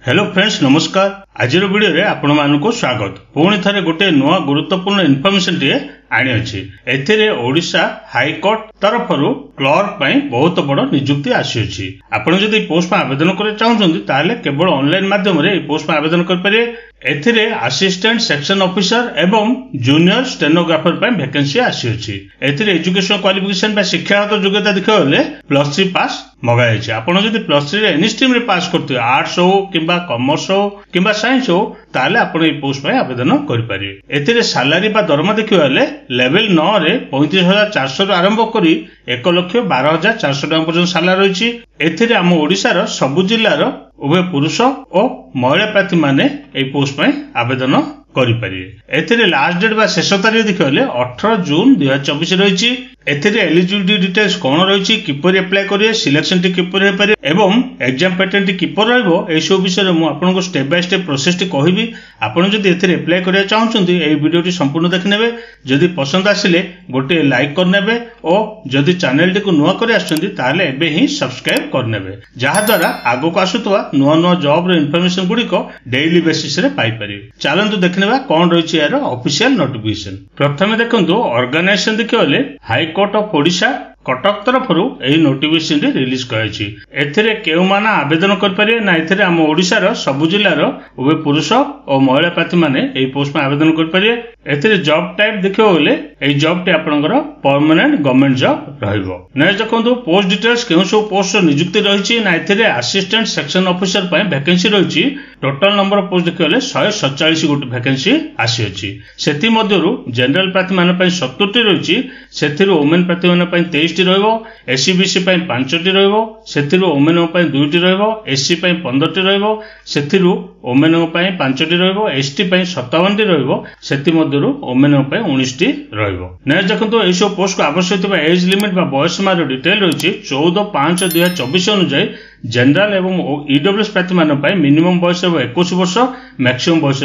Hello friends नमस्कार। आज video रे आपण मानक स्वागत। पुणी थे गोटे नुआ गुरुत्वपूर्ण इनफॉरमेशन टे आनी अछि। एथिरे ओडिशा हाईकोर्ट तरफ क्लर्क पई बहुत बड़ नियुक्ति आसी अछि। आपण जदि पोस्ट में आवेदन करे चाहउछन्ती ताले केवल ऑनलाइन माध्यम रे पोस्ट में आवेदन कर परिए। एथिरे असिस्टेंट सेक्शन ऑफिसर एवं जूनियर स्टेनोग्राफर पई वैकेंसी आसी अछि। एथिरे एजुकेशन क्वालिफिकेशन बा शिक्षागत योग्यता देखियो ले +3 पास मगाई अछि। आपण जदि +3 रे एनी स्ट्रीम रे पास करथि, आर्ट्स हो किबा कॉमर्स हो किबा साइंस हो, ताले आपण ए पोस्ट में आवेदन कर परिए। एथिरे सैलरी बा दरमा देखियो ले लेवल 9 रे 35,400 आरंभ करी 1,12,400 टका पर्यंत सैलरी रहिछि। एथिरे हम ओडिसा सबु जिल्लार उभय पुरुष और महिला प्रार्थी माने ए पोस्ट में आवेदन करिपारिए। एथिरे लास्ट डेट बा शेष तारीख देखिले 18 जून 2024 रहिछि। एथिरे एलिजिबिलिटी डिटेल्स कोन रहिछि, किपर अप्लाई करिए, सिलेक्शन टी किपर हे पारे एवं एग्जाम पैटर्न टी किपर रहबो, ए सब विषय मु आपनको स्टेप बाय स्टेप प्रोसेस टी कहबी। आपण जदि एथिरे अप्लाई करिया चाहउछन्ती ए वीडियो टी संपूर्ण देखनेबे। जदि पसंद आसिले गोटे लाइक करनेबे और जदि चैनल टी को नुआ करे आछन्ती ताले एबे ही सब्सक्राइब करनेबे, जहा द्वारा आगो को आसुतवा नुआ नुआ जॉब रे इन्फॉर्मेशन गुडी को डेली बेसिस रे पाई परिबे। चलंतु देखनेबा कोन रहिछि यार ऑफिशियल नोटिफिकेशन। प्रथमे देखंतु ऑर्गेनाइजेशन देखियोले हाईकोर्ट ऑफ ओडिशा कटक तरफ यही नोटिफिकेशन रिलीज कराई। एथिरे केउ माना आवेदन कर परिए ना, एथिरे हम ओडिसा सबु जिल्लार उभय पुरुष और महिला प्रार्थी माने एही पोस्ट में आवेदन कर परिए। एथिरे जॉब टाइप देखियो बोले एही जॉब टी आपनकर परमानेंट गवर्नमेंट जॉब रहइबो। नेक्स्ट देखंतु पोस्ट डिटेल्स केउ सब पोस्ट नियुक्ति रहिछि ना, एथिरे असिस्टेंट सेक्शन ऑफिसर पय वैकेंसी रहिछि। टोटल नंबर ऑफ पोस्ट देखियो 147 गोटे वैकेंसी आसी अछि। सेति मध्यरु जनरल प्रार्थी माने पय 70 रहिछि, सेथिरु वुमेन प्रार्थी माने पय 23 रहइबो, एससी बीसी पय 5टी रहइबो, सेथिरु वुमेन पय 2टी रहइबो, एससी पय 15टी रहइबो, सेथिरु वुमेन पय 5टी रहइबो, एसटी पय 57टी रहइबो, सेति मध्यरु वुमेन पय 19टी रहइबो। नेक्स्ट देखंतु ए सब पोस्ट को आवश्यक थिबा एज लिमिट बा बयस सीमा रो डिटेल रहिछि। 14/5/2024 अनुसार जनरल एवं ईडब्ल्यूएस प्रार्थी मान पय मिनिमम बयस 21 वर्ष, मैक्सिमम बयस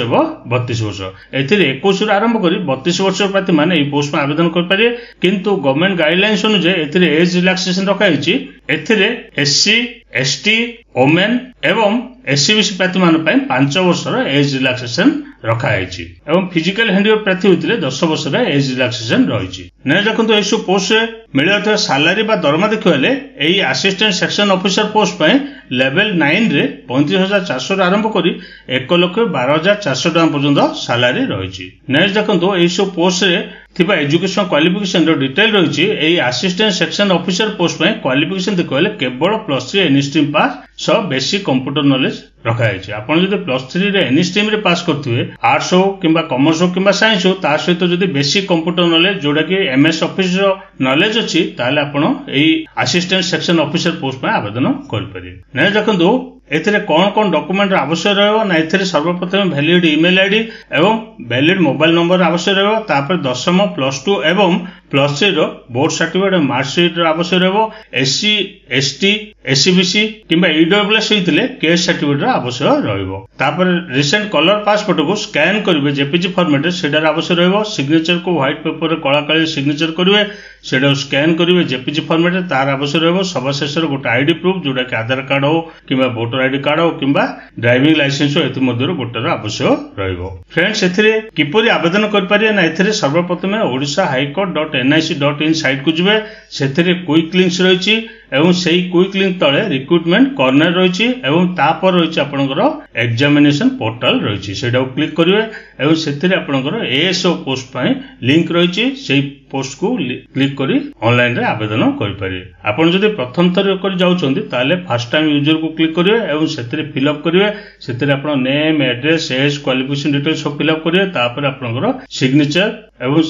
32 वर्ष। एथिरे 21 रो आरंभ करी 32 वर्ष प्रार्थी मान ए पोस्ट में आवेदन कर परिए, किंतु गवर्नमेंट गाइडलाइंस अनुसार एथिरे एज रिलैक्सेशन रखा हिछि। एथिरे एससी एसटी वुमेन एवं एससी बीसी प्रार्थी मान पय 5 वर्ष रो एज रिलैक्सेशन रखा हिछि एवं फिजिकल हैंडवर्क प्रार्थी होतिले 10 वर्ष रो एज रिलैक्सेशन रहिछि। ने देखंतु एसु पोस्ट रे मिलथि सैलरी बा दरमा देखिले एही असिस्टेंट सेक्शन ऑफिसर पोस्ट पय लेवल 9 रे 35,400 आरंभ करी 1,12,400 टका पर्यंत सैलरी रहिछि। नेक्स्ट देखंतु एसु पोस्ट रे थिबा एजुकेशन क्वालिफिकेशन रो डिटेल रहिछि। एही असिस्टेंट सेक्शन ऑफिसर पोस्ट में क्वालिफिकेशन देखिले केवल +3 एनी स्ट्रीम पास सो बेसिक कंप्यूटर नॉलेज रखा है। आपण जदि +3 रे एनी स्ट्रीम रे पास करथिबे, आर्ट्स हो किबा कॉमर्स हो किबा साइंस हो, ता सहित जदि बेसिक कंप्यूटर नॉलेज जोडा कि एमएस ऑफिस रो नॉलेज अछि, ताले आपण एही असिस्टेंट सेक्शन ऑफिसर पोस्ट में आवेदन कर परिए। नै देखंतु एथिरे कोन डॉक्यूमेंट आवश्यक रहबो ना, एथिरे सर्वप्रथम वैलिड ईमेल आईडी एवं वैलिड मोबाइल नंबर आवश्यक रहबो। तापर 10th +2 एवं +3 रो बोर्ड सर्टिफिकेट मार्कशीट आवश्यक रहबो। एससी एसटी एससीबीसी किबा ईडब्ल्यूएस होइतिले केस सर्टिफिकेट आवश्यक रहबो। तापर रिसेंट कलर पासपोर्ट को स्कैन करिवे जेपीजी फॉर्मेट रे, सेडार आवश्यक रहबो। सिग्नेचर को व्हाइट पेपर रे कला काली सिग्नेचर करिवे, सेडा स्कैन करिवे जेपीजी फॉर्मेट रे, तार आवश्यक रहबो। सबशेष रे गोटे आईडी प्रूफ जोडा कि आधार कार्ड हो किबा वोटर आईडी कार्ड हो किबा ड्राइविंग लाइसेंस हो, एथि मध्यरो गोटे आवश्यक रहबो। फ्रेंड्स एथिरे किपरि आवेदन कर परिए ना, एथिरे सर्वप्रथम ओडिशा haikort.nic.in साइट को जिवे। सेथिरे क्विक लिंक्स रहिछि एवं सेही क्विक लिंक तळे रिक्रूटमेंट कॉर्नर रहिछि एवं तापर रहिछि आपनकर एग्जामिनेशन पोर्टल रहिछि। सेटा क्लिक करिवे एवं सेथिरे आपनकर एएसओ पोस्ट पय लिंक रहिछि। सेही पोस्ट को क्लिक करी ऑनलाइन रे आवेदन करि परिए। आपण जदि प्रथम थर करि जाउछन्ती ताले फर्स्ट टाइम यूजर को क्लिक करिवे एवं सेथिरे फिल अप करिवे। सेथिरे आपण name address as qualification details सब फिल अप करिवे। तापर आपनकर सिग्नेचर एवं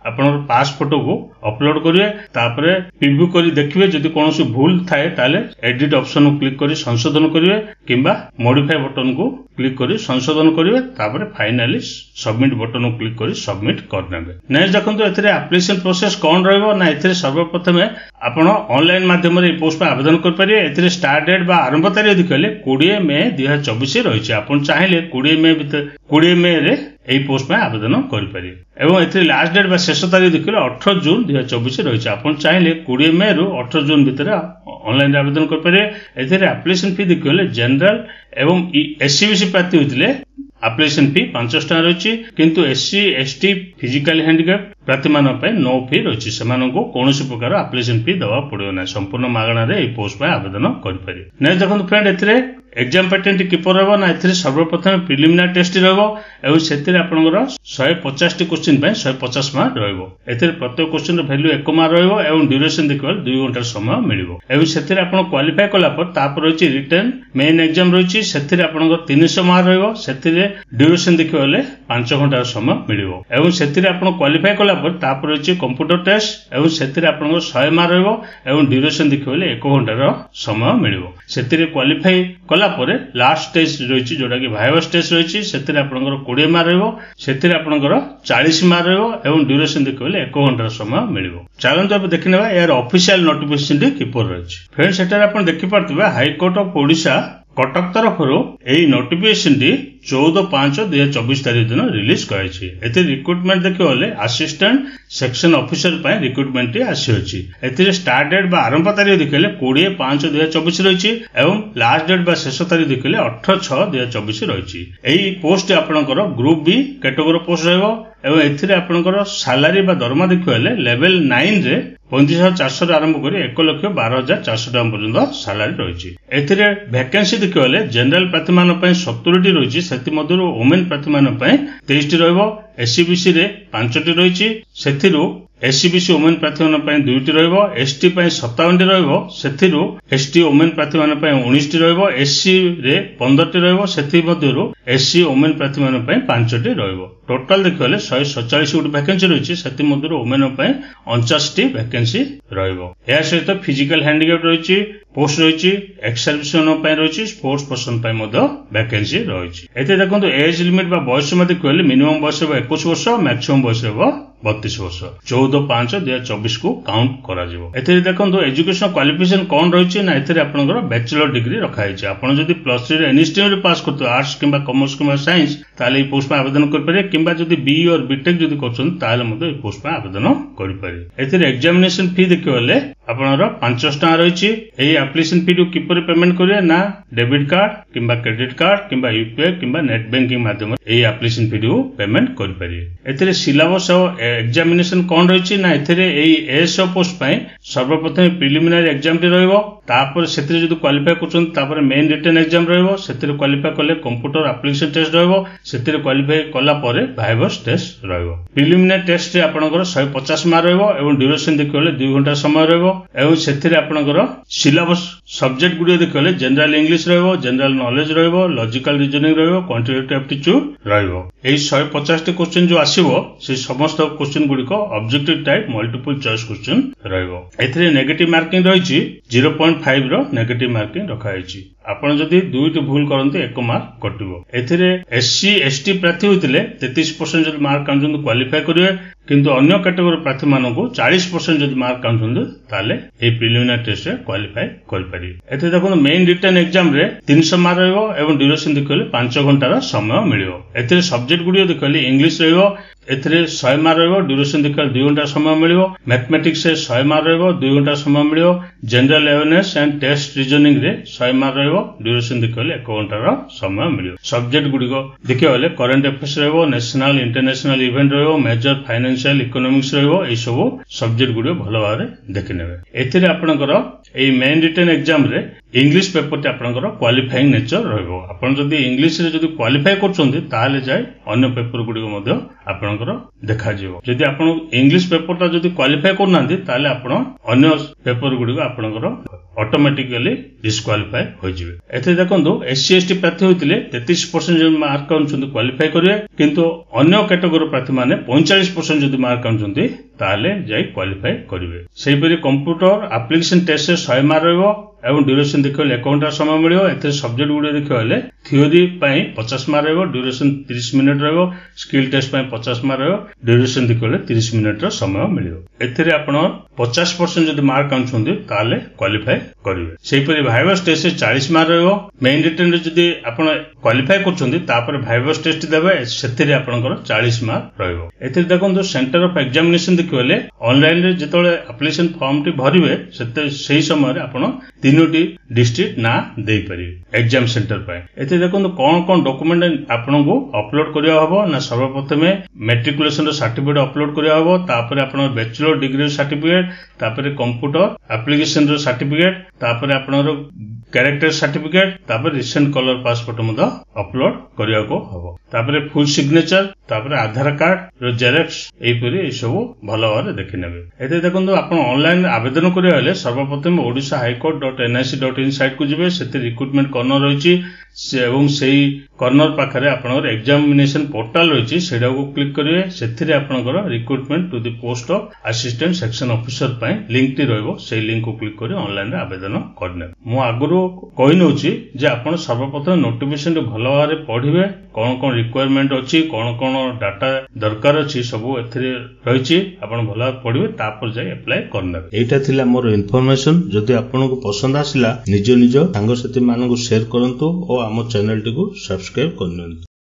आपनकर पास फोटो को अपलोड करिवे। तापर प्रीव्यू करी देखिवे, जदि कोनोसी भूल थाए ताले एडिट ऑप्शन को क्लिक करी संशोधन करिवे किंबा मॉडिफाई बटन को क्लिक करी संशोधन करिवे। तापर फाइनली सबमिट बटन को क्लिक करी सबमिट करनेबे। नेक्स्ट देखंतु एथिरे एप्लिकेशन प्रोसेस कोन रहइबो ना, एथिरे सर्वप्रथम आपण ऑनलाइन माध्यम रे पोस्ट पे आवेदन कर परिए। एथिरे स्टार्ट डेट बा आरंभ तारीख देखले 20 मई 2024 रहिछि। आपण चाहिले 20 मई रे এই পোस्ट ପାଇଁ ଆବେଦନ କରିପାରିବେ ଏବଂ ଏଥିରେ ଲାଷ୍ଟ ଡେଟ୍ ବା ଶେଷ ତାରିଖ ଦେଖିଲେ 18 ଜୁନ 2024 ରହିଛି। ଆପଣ ଚାହିଁଲେ 20 ମେ ରୁ 18 ଜୁନ ଭିତରେ ଅନଲାଇନରେ ଆବେଦନ କରିପାରିବେ। ଏଥିରେ ଆପ୍ଲିକେସନ ଫି ଦେଖିଲେ ଜେନେରାଲ ଏବଂ ଏସସିବିସି ପ୍ରାର୍ଥୀ ହୋଇଥିଲେ ଆପ୍ଲିକେସନ ଫି 500 ଟଙ୍କା ରହିଛି, କିନ୍ତୁ ଏସସି ଏସଟି ଫିଜିକାଲି ହ୍ୟାଣ୍ଡିକ୍ୟାପ୍ଟ ପ୍ରାର୍ଥୀମାନଙ୍କ ପାଇଁ नो ଫି ରହିଛି। ସେମାନଙ୍କୁ କୌଣସି ପ୍ରକାର ଆପ୍ଲିକେସନ ଫି ଦେବାକୁ ପଡ଼ିବ ନାହିଁ। ସମ୍ପୂର୍ଣ୍ଣ ମାଗଣାରେ ଏହି ପୋଷ୍ଟ ପାଇଁ ଆବେଦନ କରିପାରିବେ। ନେକ୍ସଟ ଦେଖନ୍ତୁ ଫ୍ରେଣ୍ଡ, ଏଥିରେ एग्जाम पैटर्न किपर रहा ना ए सर्वप्रथम प्रिलिमिनारी टेस्ट रही से आपंकर 150 क्वेश्चन 150 मार्क रही प्रत्येक क्वेश्चन वैल्यू 1 मार्क रही ड्यूरेशन देखिए 2 घंटा समय मिले से क्वालिफाई कलापर रही रिटर्न मेन एग्जाम रही से 300 मार्क रही ड्यूरेशन देखिए 5 घंटा समय मिले से क्वालिफाई कलापर रही कंप्यूटर टेस्ट और से 100 मार्क रही ड्यूरेशन देखिए 1 घंटार समय मिले से क्वालिफाई कला लास्ट स्टेज रही जोटा कि भाइवा स्टेज रही से 20 मार्क रही 40 मार्क रही ड्यूरेशन देखिए 1 घंटार समय मिले। चलते अब देखने यार ऑफिशियल नोटिफिकेशन किपर रही फ्रेंड से आप देखिपे हाईकोर्ट ऑफ ओडिशा कटक तरफ यही नोटिफिकेशन 14/5/2024 तारीख दिन रिलीज कर रिक्रुटमेंट देखिए असिस्टेंट सेक्शन ऑफिसर रिक्रुटमेंट आसी स्टार्ट डेट आरंभ तारीख देखिए 20/5/2024 रही लास्ट डेट शेष तारीख देखिए 18/6/2024 रही पोस्ट आपंकर ग्रुप बी कैटेगोरी पोस्ट रहा सालारी दरमा देखिए लेवल 9 रे 35,400 आरंभ कर 1,12,400 टका पर्यंत सालारी रही वैकेंसी देखिए जनरल प्रार्थी मान 70 रही से वुमेन प्रार्थी मान 23 रही एससीबीसी रे 5टी रही एससीबीसी वुमेन प्रार्थी मान 2टी रही एसटी 57 रही एसटी वुमेन प्रार्थी मान 19 रही एससी रे 15टी रही एससी वुमेन प्रार्थी मान 5टी रही टोटाल देखिए 147 गोटी वैकेंसी रही से वुमेन 49टी वैकेंसी रहा सहित फिजिकल हैंडिकैप्ट रही पोस्ट रही एक्स सर्विसमैन रही स्पोर्ट्स पर्सन वैकेंसी रही देखो एज लिमिट बयस देखिए मिनिमम बयस 21 वर्ष मैक्सिमम बयस 32 वर्ष 14/5/2024 को काउंट करा देखो एजुकेशन क्वालिफिकेशन कौन रही ना आपंकर बैचलर डिग्री रखाई आप +3 एनी स्ट्रीम पास करते आर्ट्स कि कॉमर्स कि साइंस ताले पोस्ट में आवेदन करेंगे किंबा जदि बी और बीटेक जदि कर पोस्ट में आवेदन करेंगे। एग्जामिनेशन फी देखिए आपनर 500 टका रही एप्लिकेशन फी टू किपर पेमेंट करेंगे ना डेबिट कार्ड किंबा क्रेडिट कार्ड किंबा यूपीआई किंबा नेट बैंकिंग माध्यम एप्लिकेशन फी टू पेमेंट करेंगे। सिलेबस और एग्जामिनेशन कौन रही ना एएसओ पोस्ट सर्वप्रथम प्रिलिमिनारी एग्जाम टी रही से क्वालिफाई कर मेन रिटर्न एग्जाम रही क्वालिफाई कले कंप्यूटर एप्लिकेशन टेस्ट रही क्वालिफाई कलापर भाइवस टेस्ट रही प्रिलिमिनारी टेस्ट आपंकर 150 मार्क रही ड्यूरेशन देखिए 2 घंटा समय रही से आपंकर सिलेबस सब्जेक्ट गुड़िक देखिए general English general knowledge logical reasoning quantitative aptitude रही 150 क्वेश्चन जो आसो से समस्त क्वेश्चन गुड़िक objective type multiple choice question रही नेगेटिव मार्किंग रही 0.5 रो नेगेटिव मार्किंग रखाई आपण जदि 2टी भूल करते 1 मार्क कटिबो। एथिरे एससी एसटी प्रार्थी होइतिले 33% जदि मार्क काउंट क्वालिफाई करिवे किंतु अन्य कैटेगोरी प्रार्थी मानकु 40% जदि मार्क काउंट ताले ए प्रिलिमिनरी टेस्ट रे क्वालिफाई कर परिबे। एथे देखो मेन रिटर्न एग्जाम रे 300 मार्क रहइबो एवं ड्यूरेशन देखिले 5 घंटार समय मिलियो। एथे सब्जेक्ट गुडियो देखिले इंग्लिश रहइबो एथिरे 100 मार्क रहइबो ड्यूरेशन देखिले 2 घंटा समय मिलियो। मैथमेटिक्स से 100 मार्क रहइबो 2 घंटा समय मिलियो। General awareness and test reasoning रे 100 मार्क रहइबो ड्यूरेशन देखिले 1 घंटार समय मिलियो। सब्जेक्ट गुडिको देखिले करंट अफेयर्स रहइबो नेशनल इंटरनेशनल इवेंट रहइबो मेजर फाइनेंशियल इकोनॉमिक्स रहइबो ए सब सब्जेक्ट गुडियो भलो भाबरे देखि नेबे। एथिरे आपनकर ए मेन रिटर्न एग्जाम रे इंग्लिश पेपर टे आपनकर क्वालिफाइंग नेचर रहइबो। आपण जदि इंग्लिश रे जदि क्वालिफाई करछन्ती ताले जाय अन्य पेपर गुडिको मध्ये आपनकर देखा जिवो। जदि आपण इंग्लिश पेपर ता जदि क्वालिफाई करनांती ताले आपण अन्य पेपर गुडिको आपनकर ऑटोमेटिकली डिस्क्वालिफाई हो जिवे। एथे देखंतु एससी एसटी प्रार्थी होइतिले 33% जदि मार्क काउंट क्वालिफाई करिवे किंतु अन्य कैटेगोरी प्रार्थी माने 45% जदि मार्क काउंट ताले जाय क्वालिफाई करिवे। सेहिपरि कंप्यूटर एप्लिकेशन टेस्ट से 100 मार्क रहइबो एवं ड्यूरेशन देखिए 1 घंटा समय मिलियो। एथे सब्जेक्ट गुडी देखिए थ्योरी 50 मार्क रहइबो ड्यूरेशन 30 मिनिट रहइबो स्किल टेस्ट 50 मार्क रहइबो ड्यूरेशन देखिए 30 मिनिट रो समय मिलियो। एथिरे आपण 50% ଯଦି ମାର୍କ ଆଣୁଛନ୍ତି ତାହେଲେ କ୍ୱାଲିଫାଏ କରିବେ। ସେହିପରି ଭାଇଭସ୍ ଟେଷ୍ଟ 40 ମାର୍କ ରହିବ। ମେନ୍ ରିଟର୍ନ ଯଦି ଆପଣ କ୍ୱାଲିଫାଏ କରୁଛନ୍ତି ତାପରେ ଭାଇଭସ୍ ଟେଷ୍ଟ ଦେବେ, ସେଥିରେ ଆପଣଙ୍କର 40 ମାର୍କ ରହିବ। ଏଥିରେ ଦେଖନ୍ତୁ ସେଣ୍ଟର ଅଫ ଏକ୍ସାମିନେସନ ଦେଖିଲେ ଅନଲାଇନରେ ଯେତେବେଳେ ଆପ୍ଲିକେସନ ଫର୍ମଟି ଭରିବେ ସେହି ସମୟରେ ଆପଣ 3ଟି ଡିଷ୍ଟ୍ରିକ୍ଟ ନାଁ ଦେଇପାରିବେ ଏକ୍ସାମ ସେଣ୍ଟର ପାଇଁ। ଏଥିରେ ଦେଖନ୍ତୁ କଣ କଣ ଡକୁମେଣ୍ଟ ଆପଣଙ୍କୁ ଅପଲୋଡ କରିବା ହବ ନା ସର୍ବପ୍ରଥମେ ମେଟ୍ରିକୁଲେସନ ସାର୍ଟିଫିକେଟ ଅପଲୋଡ କରିବା ହବ, ତାପରେ ଆପଣଙ୍କ ବ୍ୟାଚଲର ଡିଗ୍ରୀ ସାର୍ଟିଫିକେଟ, ତାପରେ କମ୍ପ୍ୟୁଟର ଆପ୍ଲିକେସନ ର ସାର୍ଟିଫିକେଟ, ତାପରେ ଆପଣଙ୍କର କ୍ୟାରେକ୍ଟର ସାର୍ଟିଫିକେଟ, ତାପରେ ରିସେଣ୍ଟ କଲର ପାସପୋର୍ଟ ମଧ୍ୟ ଅପଲୋଡ କରିବାକୁ ହବ। ତାପରେ ଫୁଲ ସିଗ୍ନେଚର, ତାପରେ ଆଧାର କାର୍ଡ ର ଜେରକ୍ସ, ଏହିପରି ଏସବୁ ଭଲ ଭାବରେ ଦେଖିନେବେ। ଏଥିରେ ଦେଖନ୍ତୁ ଆପଣ ଅନଲାଇନ ଆବେଦନ କରିବା ହେଲେ ସର୍ବପ୍ରଥମେ odishahighcourt.nic.in ସାଇଟ୍ କୁ ଯିବେ। ସେଥିରେ ରିକ୍ରୁଟମେଣ୍ଟ କର୍ଣ୍ଣର ରହିଛି ଏବଂ ସେଇ କର୍ଣ୍ଣର ପାଖରେ ଆପଣଙ୍କର ଏକ୍ସାମିନେସନ ପୋର୍ଟାଲ ରହିଛି, ସେଇଟାକୁ କ୍ଲିକ୍ କରିବେ। ସେଥିରେ ଆପଣଙ୍କର recruitment to the post of assistant section officer ପାଇଁ ଲିଙ୍କଟି ରହିବ, ସେଇ ଲିଙ୍କକୁ କ୍ଲିକ୍ କରି ଅନଲାଇନରେ ଆବେଦନ କରିନେବେ। ମୁଁ ଆଗରୁ କହିନେଉଛି ଯେ ଆପଣ ସର୍ବପ୍ରଥମେ ନୋଟିଫିକେସନଟି ଭଲ ଭାବରେ ପଢିବେ, କଣ କଣ ରିକ୍ୱାରମେଣ୍ଟ ଅଛି, କଣ କଣ ଡାଟା ଦରକାର ଅଛି, ସବୁ ଏଥିରେ ରହିଛି। ଆପଣ ଭଲ ଭାବରେ ପଢିବେ, ତାପରେ ଯାଇ ଆପ୍ଲାଏ କରିନେବେ। ଏଇଟା ଥିଲା ମୋର ଇନଫର୍ମେସନ। ଯଦି ଆପଣଙ୍କୁ ପସନ୍ଦ ଆସିଲା ନିଜ ସାଙ୍ଗସାଥୀ ମାନଙ୍କୁ ସେୟାର କରନ୍ତୁ ଓ ଆମ ଚ୍ୟାନେଲଟିକୁ ସବସ୍କ୍ରାଇବ କରିନିଅନ୍ତୁ।